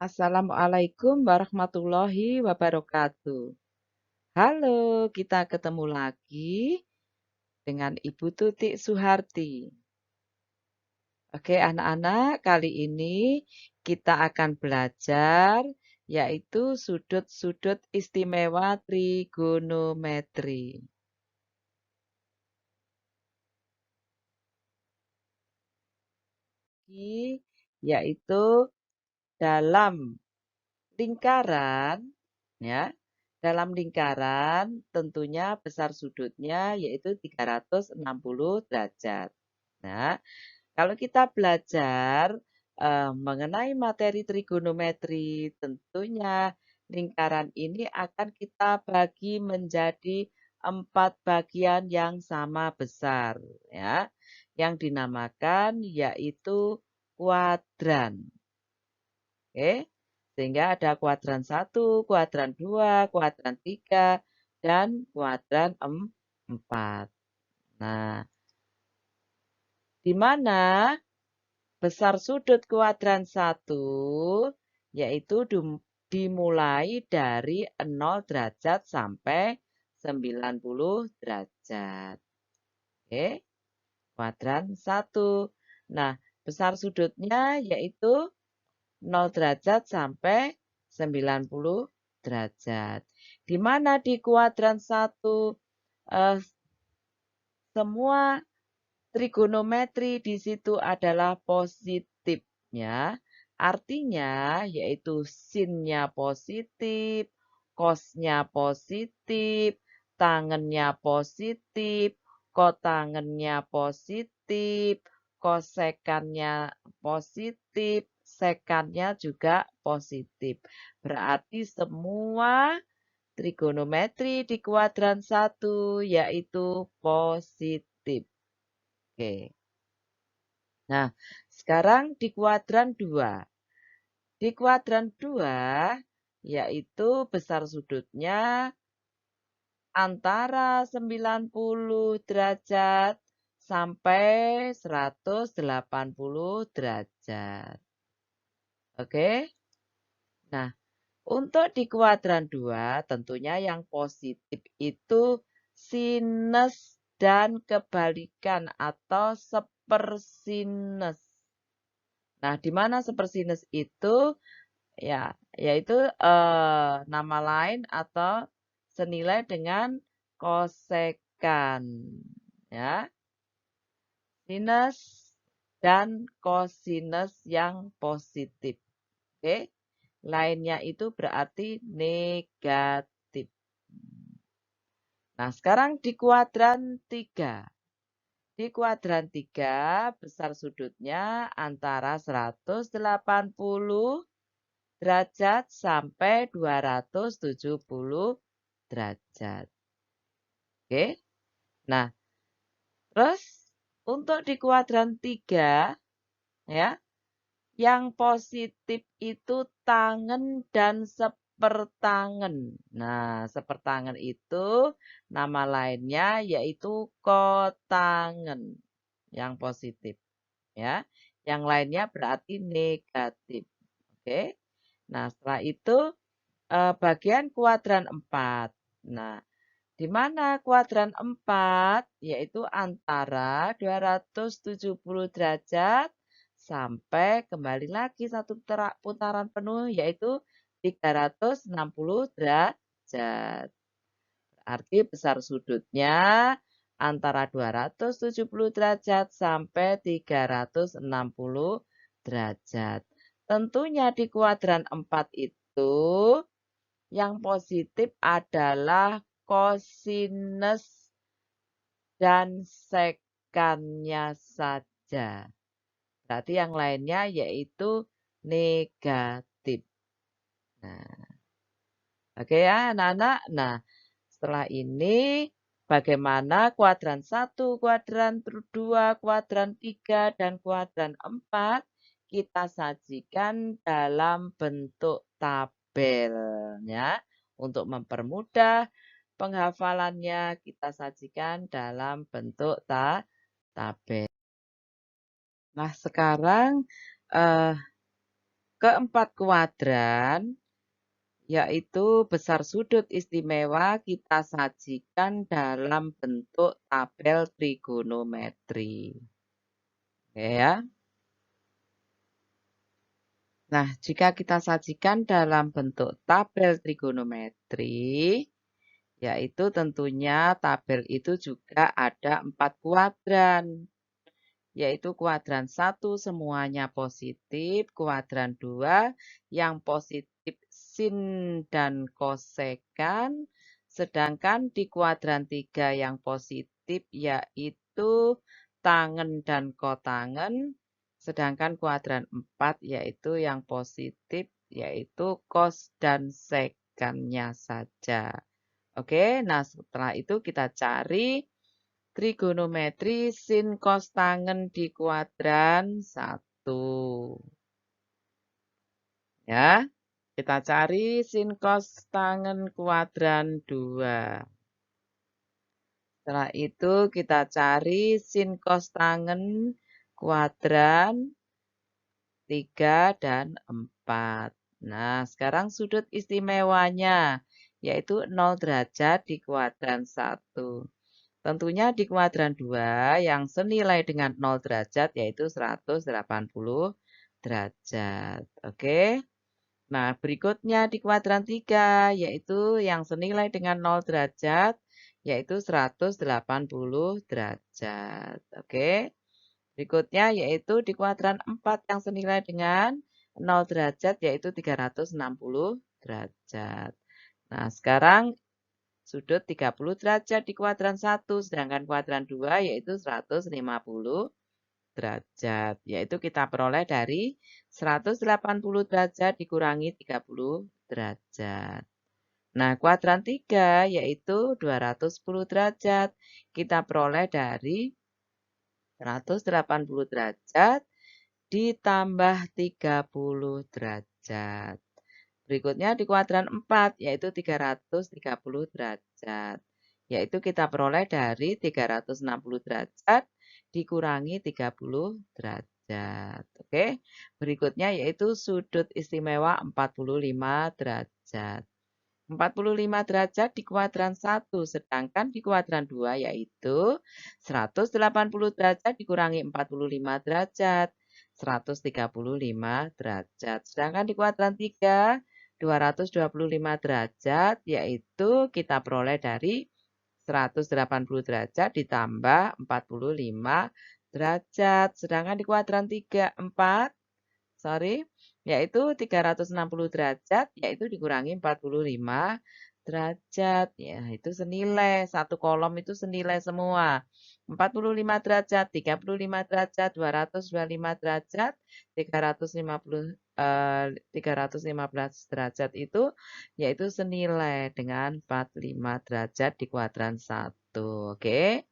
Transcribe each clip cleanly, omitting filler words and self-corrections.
Assalamualaikum warahmatullahi wabarakatuh. Halo, kita ketemu lagi dengan Ibu Tutik Suharti. Oke, anak-anak, kali ini kita akan belajar yaitu sudut-sudut istimewa trigonometri. Yaitu dalam lingkaran, ya. Dalam lingkaran tentunya besar sudutnya yaitu 360 derajat. Nah, kalau kita belajar mengenai materi trigonometri, tentunya lingkaran ini akan kita bagi menjadi 4 bagian yang sama besar, ya, yang dinamakan yaitu kuadran. Oke, sehingga ada kuadran 1, kuadran 2, kuadran 3, dan kuadran 4. Nah, di mana besar sudut kuadran 1 yaitu dimulai dari 0 derajat sampai 90 derajat. Oke, kuadran 1. Nah, besar sudutnya yaitu 0 derajat sampai 90 derajat. Di mana di kuadran 1 semua trigonometri di situ adalah positif, ya. Artinya yaitu sinnya positif, kosnya positif, tangennya positif, kotangennya positif, kosekannya positif, sekannya juga positif. Berarti semua trigonometri di kuadran 1 yaitu positif. Oke. Nah, sekarang di kuadran 2. Di kuadran 2 yaitu besar sudutnya antara 90 derajat sampai 180 derajat. Oke? Nah, untuk di kuadran 2 tentunya yang positif itu sinus dan kebalikan atau sepersinus. Nah, di mana sepersinus itu ya yaitu nama lain atau senilai dengan kosekan, ya. Sinus dan kosinus yang positif. Oke. Lainnya itu berarti negatif. Nah, sekarang di kuadran 3. Di kuadran 3 besar sudutnya antara 180 derajat sampai 270 derajat. Oke. Nah, terus untuk di kuadran 3 ya, yang positif itu tangen dan sepertangen. Nah, sepertangen itu nama lainnya yaitu kotangen yang positif, ya. Yang lainnya berarti negatif. Oke. Nah, setelah itu bagian kuadran 4. Nah, di mana kuadran 4 yaitu antara 270 derajat sampai kembali lagi satu putaran penuh yaitu 360 derajat. Berarti besar sudutnya antara 270 derajat sampai 360 derajat. Tentunya di kuadran 4 itu yang positif adalah kosinus dan sekannya saja. Berarti yang lainnya yaitu negatif. Nah, oke ya anak-anak. Nah, setelah ini bagaimana kuadran 1, kuadran 2, kuadran 3, dan kuadran 4 kita sajikan dalam bentuk tabelnya. Untuk mempermudah penghafalannya kita sajikan dalam bentuk tabel. Nah, sekarang keempat kuadran, yaitu besar sudut istimewa kita sajikan dalam bentuk tabel trigonometri. Oke ya. Nah, jika kita sajikan dalam bentuk tabel trigonometri, yaitu tentunya tabel itu juga ada 4 kuadran. Yaitu kuadran 1 semuanya positif, kuadran 2 yang positif sin dan kosekan, sedangkan di kuadran 3 yang positif yaitu tangen dan kotangen, sedangkan kuadran 4 yaitu yang positif yaitu kos dan sekannya saja. Oke, nah setelah itu kita cari trigonometri sin cos tangen di kuadran 1. Ya, kita cari sin cos tangen kuadran 2. Setelah itu kita cari sin cos tangen kuadran 3 dan 4. Nah, sekarang sudut istimewanya, yaitu 0 derajat di kuadran 1. Tentunya di kuadran 2 yang senilai dengan 0 derajat yaitu 180 derajat. Oke. Nah, berikutnya di kuadran 3 yaitu yang senilai dengan 0 derajat yaitu 180 derajat. Oke. Berikutnya yaitu di kuadran 4 yang senilai dengan 0 derajat yaitu 360 derajat. Nah, sekarang sudut 30 derajat di kuadran 1, sedangkan kuadran 2 yaitu 150 derajat. Yaitu kita peroleh dari 180 derajat dikurangi 30 derajat. Nah, kuadran 3 yaitu 210 derajat. Kita peroleh dari 180 derajat ditambah 30 derajat. Berikutnya di kuadran 4, yaitu 330 derajat. Yaitu kita peroleh dari 360 derajat dikurangi 30 derajat. Oke, berikutnya yaitu sudut istimewa 45 derajat. 45 derajat di kuadran 1, sedangkan di kuadran 2 yaitu 180 derajat dikurangi 45 derajat. 135 derajat. Sedangkan di kuadran 3, 225 derajat, yaitu kita peroleh dari 180 derajat ditambah 45 derajat. Sedangkan di kuadran 3, 4, yaitu 360 derajat, yaitu dikurangi 45 derajat. Ya, itu senilai. Satu kolom itu senilai semua. 45 derajat, 35 derajat, 225 derajat, 315 derajat itu yaitu senilai dengan 45 derajat di kuadran 1. Oke.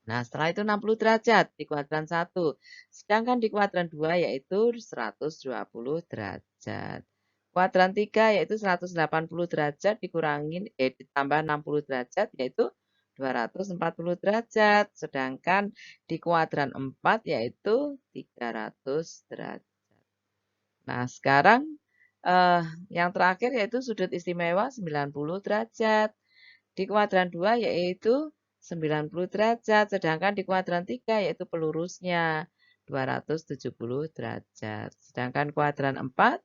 Nah, setelah itu 60 derajat di kuadran 1. Sedangkan di kuadran 2 yaitu 120 derajat. Kuadran 3 yaitu 180 derajat ditambah 60 derajat yaitu 240 derajat. Sedangkan di kuadran 4 yaitu 300 derajat. Nah, sekarang yang terakhir yaitu sudut istimewa 90 derajat. Di kuadran 2 yaitu 90 derajat, sedangkan di kuadran 3 yaitu pelurusnya 270 derajat. Sedangkan kuadran 4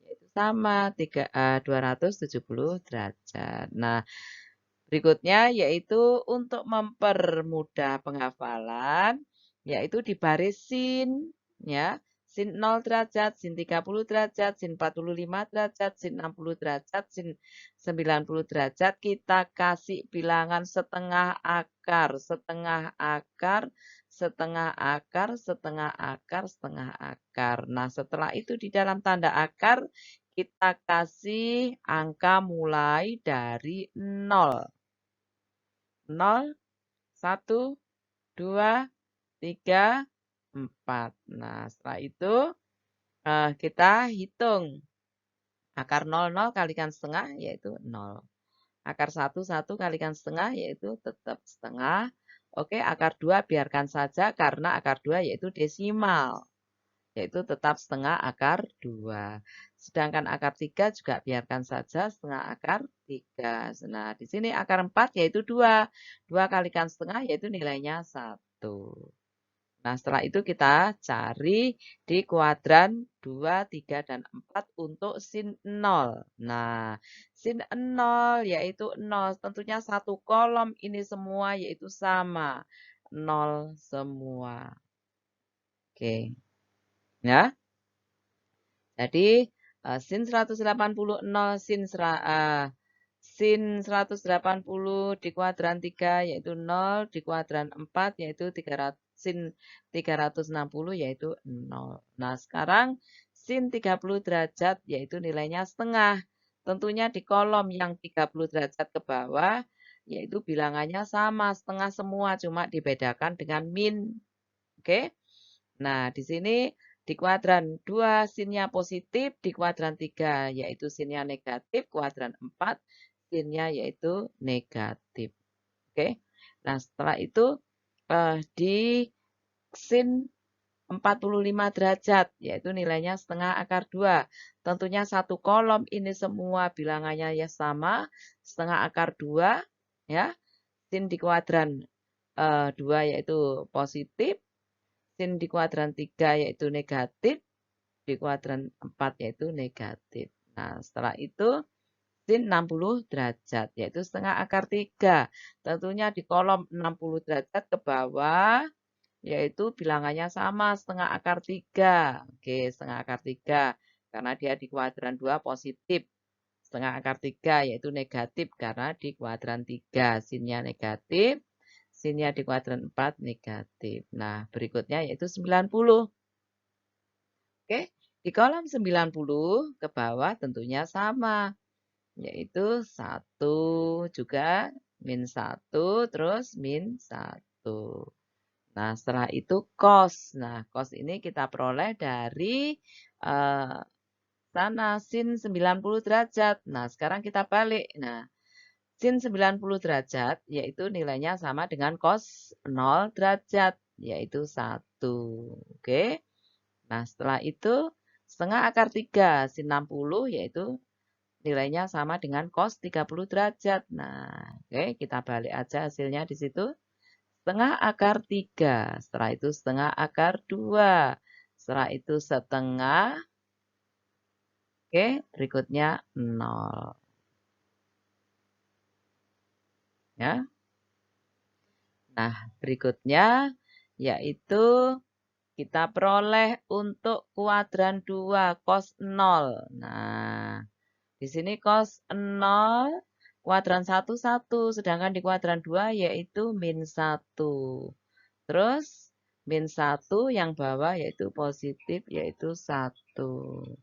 yaitu sama 270 derajat. Nah, berikutnya yaitu untuk mempermudah penghafalan, yaitu dibarisin ya. Sin 0 derajat, sin 30 derajat, sin 45 derajat, sin 60 derajat, sin 90 derajat. Kita kasih bilangan setengah akar, setengah akar, setengah akar, setengah akar, setengah akar. Nah, setelah itu di dalam tanda akar, kita kasih angka mulai dari 0. 0, 1, 2, 3, 4. Nah, setelah itu kita hitung. Akar 0, 0 kalikan setengah yaitu 0. Akar 1, 1 kalikan setengah yaitu tetap setengah. Oke, akar 2 biarkan saja karena akar 2 yaitu desimal. yaitu tetap setengah akar 2. Sedangkan akar 3 juga biarkan saja setengah akar 3. Nah, di sini akar 4 yaitu 2. 2 kalikan setengah yaitu nilainya 1. Nah, setelah itu kita cari di kuadran 2, 3, dan 4 untuk sin 0. Nah, sin 0 yaitu 0. Tentunya satu kolom ini semua yaitu sama. 0 semua. Oke. Ya. Jadi, sin 180, 0, sin 180 di kuadran 3 yaitu 0, di kuadran 4 yaitu 300, sin 360 yaitu 0. Nah, sekarang sin 30 derajat yaitu nilainya setengah. Tentunya di kolom yang 30 derajat ke bawah yaitu bilangannya sama, setengah semua, cuma dibedakan dengan min. Oke? Nah, di sini di kuadran 2 sinnya positif, di kuadran 3 yaitu sinnya negatif, kuadran 4 sinnya yaitu negatif. Oke. Nah, setelah itu di sin 45 derajat, yaitu nilainya setengah akar 2. Tentunya satu kolom ini semua bilangannya ya sama, setengah akar 2, ya. Sin di kuadran 2 yaitu positif, sin di kuadran 3 yaitu negatif, di kuadran 4 yaitu negatif. Nah, setelah itu sin 60 derajat, yaitu setengah akar 3. Tentunya di kolom 60 derajat ke bawah, yaitu bilangannya sama, setengah akar 3. Oke, setengah akar 3. Karena dia di kuadran 2 positif. Setengah akar 3 yaitu negatif karena di kuadran 3. Sinnya negatif, sinnya di kuadran 4 negatif. Nah, berikutnya yaitu 90. Oke, di kolom 90 ke bawah tentunya sama, yaitu 1 juga, min 1, terus min 1. Nah, setelah itu cos. Nah, cos ini kita peroleh dari sana, sin 90 derajat. Nah, sekarang kita balik. Nah, sin 90 derajat, yaitu nilainya sama dengan cos 0 derajat, yaitu 1. Oke. Nah, setelah itu setengah akar 3 sin 60 yaitu nilainya sama dengan cos 30 derajat. Nah, oke, kita balik aja hasilnya di situ. Setengah akar 3, setelah itu setengah akar 2, setelah itu setengah, oke, berikutnya 0. Ya. Nah, berikutnya yaitu kita peroleh untuk kuadran 2 cos 0. Nah, di sini cos 0, kuadran 1, 1. Sedangkan di kuadran 2 yaitu min 1. Terus min 1 yang bawah yaitu positif yaitu 1.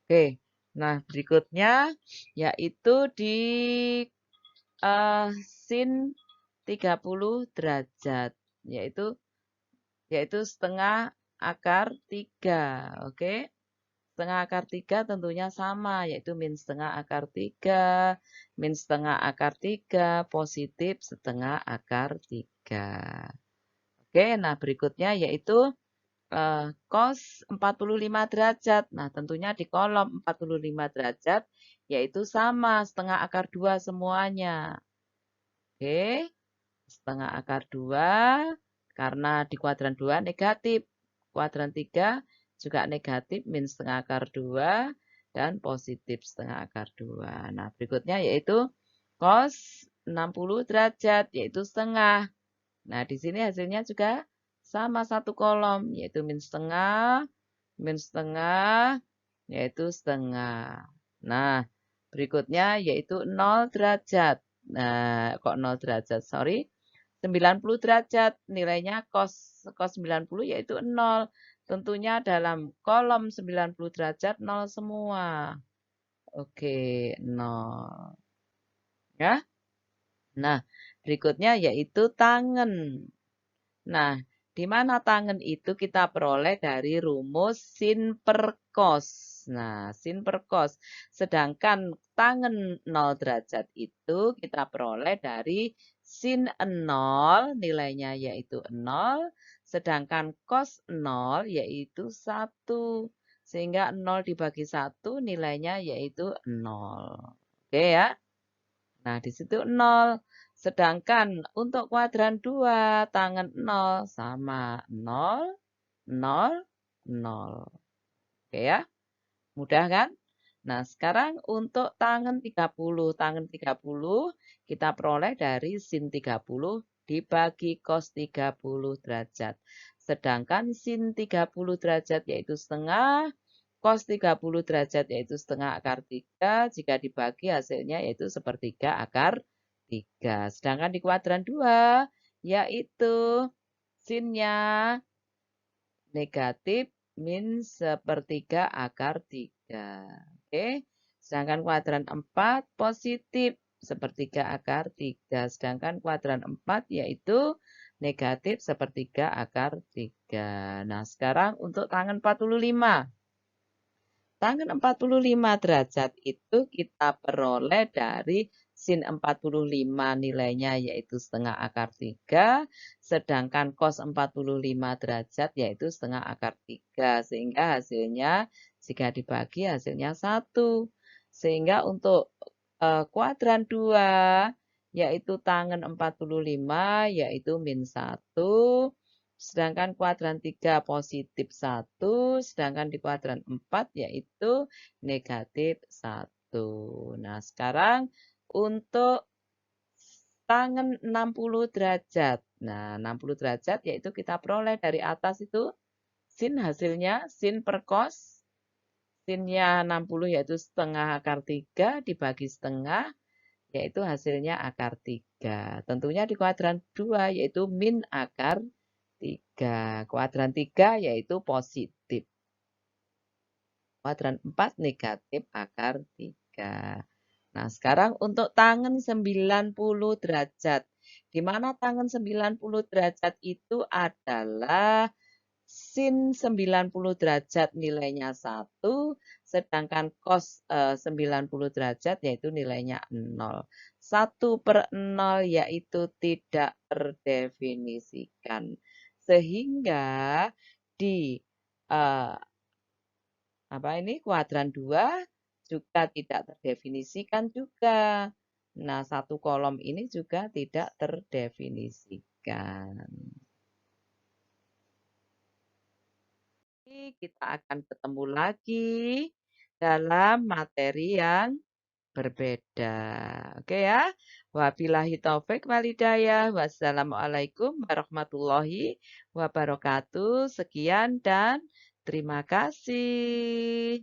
Oke, nah berikutnya yaitu di sin 30 derajat. Yaitu setengah akar 3. Oke. Setengah akar 3 tentunya sama, yaitu min setengah akar 3, min setengah akar 3, positif setengah akar 3. Oke, nah berikutnya yaitu cos 45 derajat. Nah, tentunya di kolom 45 derajat, yaitu sama, setengah akar 2 semuanya. Oke, setengah akar 2, karena di kuadran 2 negatif. Kuadran 3 juga negatif, min setengah akar 2, dan positif setengah akar 2. Nah, berikutnya yaitu cos 60 derajat, yaitu setengah. Nah, di sini hasilnya juga sama satu kolom, yaitu min setengah, yaitu setengah. Nah, berikutnya yaitu 0 derajat. Nah, kok 0 derajat? Sorry. 90 derajat, nilainya cos 90 yaitu 0. Tentunya dalam kolom 90 derajat 0 semua. Oke, 0. Ya. Nah, berikutnya yaitu tangen. Nah, di mana tangen itu kita peroleh dari rumus sin per cos. Nah, sin per cos. Sedangkan tangen 0 derajat itu kita peroleh dari sin 0, nilainya yaitu 0, sedangkan cos 0 yaitu 1. Sehingga 0 dibagi 1 nilainya yaitu 0. Oke ya. Nah, di situ 0. Sedangkan untuk kuadran 2, tangen 0 sama 0, 0, 0. Oke ya. Mudah kan? Nah, sekarang untuk tangen 30. Tangen 30 kita peroleh dari sin 30 dibagi cos 30 derajat. Sedangkan sin 30 derajat yaitu setengah, cos 30 derajat yaitu setengah akar 3. Jika dibagi hasilnya yaitu sepertiga akar 3. Sedangkan di kuadran 2 yaitu sinnya negatif min sepertiga akar 3. Oke. Sedangkan kuadran 4 positif sepertiga akar 3. Sedangkan kuadran 4 yaitu negatif sepertiga akar 3. Nah, sekarang untuk tangan 45. Tangan 45 derajat itu kita peroleh dari sin 45 nilainya yaitu setengah akar 3, sedangkan cos 45 derajat yaitu setengah akar 3. Sehingga hasilnya jika dibagi hasilnya 1. Sehingga untuk kuadran 2 yaitu tangen 45 yaitu min 1. Sedangkan kuadran 3 positif 1, sedangkan di kuadran 4 yaitu negatif 1. Nah, sekarang untuk tangen 60 derajat. Nah, 60 derajat yaitu kita peroleh dari atas itu sin hasilnya, sin per cos. Sinnya 60 yaitu setengah akar 3 dibagi setengah, yaitu hasilnya akar 3. Tentunya di kuadran 2 yaitu min akar 3. Kuadran 3 yaitu positif. Kuadran 4 negatif akar 3. Nah, sekarang untuk tangen 90 derajat. Di mana tangen 90 derajat itu adalah sin 90 derajat nilainya 1, sedangkan cos 90 derajat yaitu nilainya 0. 1/0 yaitu tidak terdefinisikan. Sehingga di kuadran 2 juga tidak terdefinisikan juga. Nah, satu kolom ini juga tidak terdefinisikan. Kita akan ketemu lagi dalam materi yang berbeda. Oke ya. Wabillahi taufik walhidayah. Wassalamualaikum warahmatullahi wabarakatuh. Sekian dan terima kasih.